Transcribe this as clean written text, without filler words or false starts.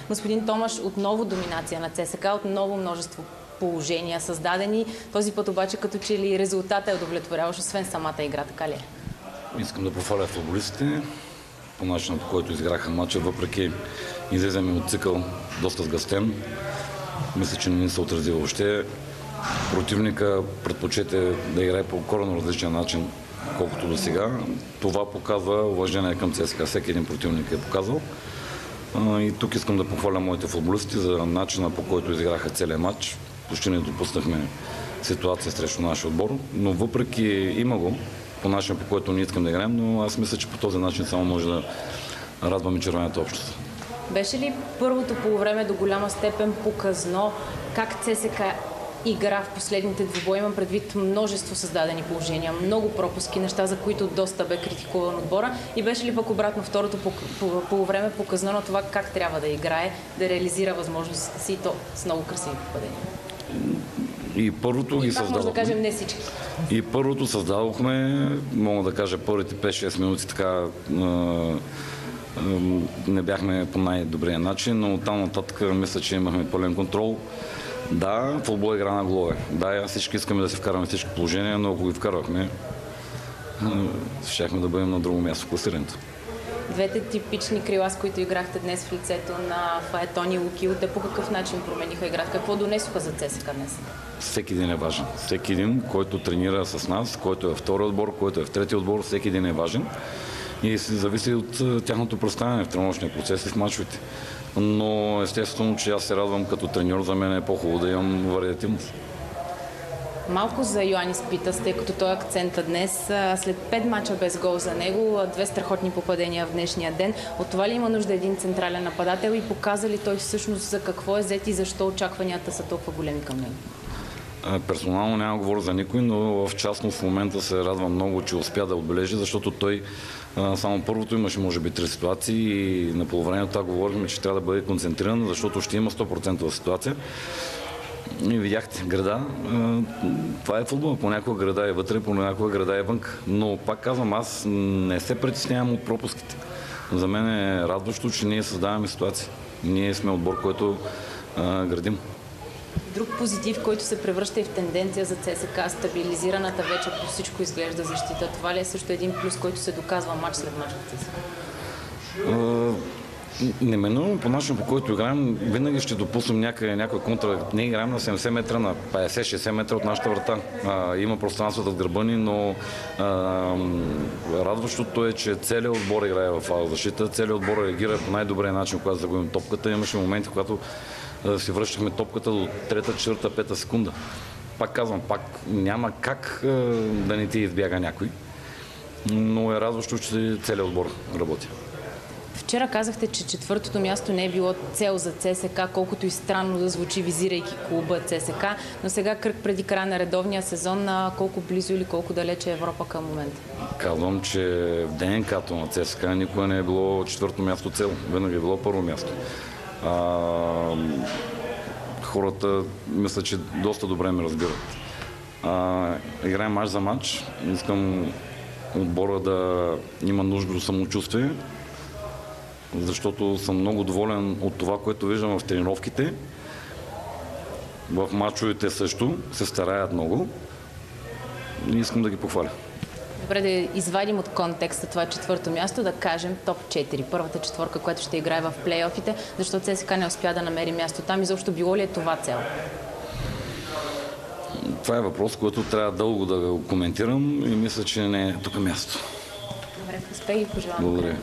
Господин Томаш, отново доминация на ЦСКА, отново множество положения създадени. Този път обаче като че ли резултата е удовлетворяващ, освен самата игра, така ли е? Искам да похваля футболистите по начина, по който изиграха матча, въпреки излеземе от цикъл доста сгъстен. Мисля, че не ни се отрази въобще. Противника предпочете да играе по коренно различен начин, колкото до сега. Това показва уважение към ЦСКА. Всеки един противник е показал. И тук искам да похваля моите футболисти за начина, по който изиграха целият матч. Почти не допуснахме ситуация срещу нашия отбор, но въпреки има го по начин, по който не искам да играем, но аз мисля, че по този начин само може да радваме червената общество. Беше ли първото полувреме до голяма степен показно как ЦСКА игра в последните двубои? Имам предвид множество създадени положения, много пропуски, неща, за които доста бе критикуван отбора. И беше ли пък обратно второто полувреме показно на това как трябва да играе, да реализира възможностите си, и то с много красиви попадения? И първото ги създадохме. Може да кажем не всички. И първото създадохме, мога да кажа, първите 5-6 минути така не бяхме по най-добрия начин, но оттам нататък мисля, че имахме пълен контрол. Да, футбол е игра на голове. Да, всички искаме да се вкараме всички положения, но ако ги вкарвахме, щяхме да бъдем на друго място в класирането. Двете типични крила, с които играхте днес в лицето на Фаетон и Лукил, те по какъв начин промениха играта? Какво донесоха за ЦСКА днес? Всеки един е важен. Всеки един, който тренира с нас, който е във втори отбор, който е в трети отбор, всеки един е важен. И се зависи от тяхното представяне в тренировъчния процес и в мачовете. Но естествено, че аз се радвам като треньор, за мен е по-хубаво да имам вариативност. Малко за Йоанис Питас, тъй като той е акцента днес. След 5 мача без гол за него, 2 страхотни попадения в днешния ден. От това ли има нужда един централен нападател и показа ли той всъщност за какво е зет и защо очакванията са толкова големи към него? Персонално няма говоря за никой, но в частност в момента се радвам много, че успя да отбележи, защото той само първото имаше може би 3 ситуации и на полувремето това говорихме, че трябва да бъде концентриран, защото ще има 100% ситуация. И видяхте града, това е футбол, понякога града е вътре, понякога града е вън. Но пак казвам, аз не се притеснявам от пропуските. За мен е радващо, че ние създаваме ситуации. Ние сме отбор, който градим. Друг позитив, който се превръща и в тенденция за ЦСКА, стабилизираната вече по всичко изглежда защита. Това ли е също един плюс, който се доказва мач след мач в ЦСКА? Неминуемо по начин, по който играем, винаги ще допуснем някаква контра. Не играем на 70 метра, на 50-60 метра от нашата врата. Има пространствата в гърба ни, но радващото е, че целият отбор играе в защита, целият отбор реагира по най-добрия начин, когато загубим топката. Имаше моменти, когато си връщахме топката до 3-та, 4-та, 5-та секунда. Пак казвам, няма как да не ти избяга някой, но е радващо, че целият отбор работи. Вчера казахте, че четвъртото място не е било цел за ЦСКА, колкото и странно да звучи, визирайки клуба ЦСКА, но сега кръг преди края на редовния сезон, колко близо или колко далече е Европа към момента? Казвам, че в ДНК-то на ЦСКА никога не е било четвърто място цел, винаги е било първо място. Хората мисля, че доста добре ме разбират. Играем мач за мач, искам отбора да има нужда до самочувствие, защото съм много доволен от това, което виждам в тренировките. В мачовете също се стараят много и искам да ги похваля. Добре, да извадим от контекста това четвърто място, да кажем топ 4, първата четворка, която ще играе в плейофите, защото ЦСКА не успя да намери място там и защо било ли е това цел? Това е въпрос, който трябва дълго да го коментирам и мисля, че не е тук място. Добре, успех и пожелавам. Благодаря.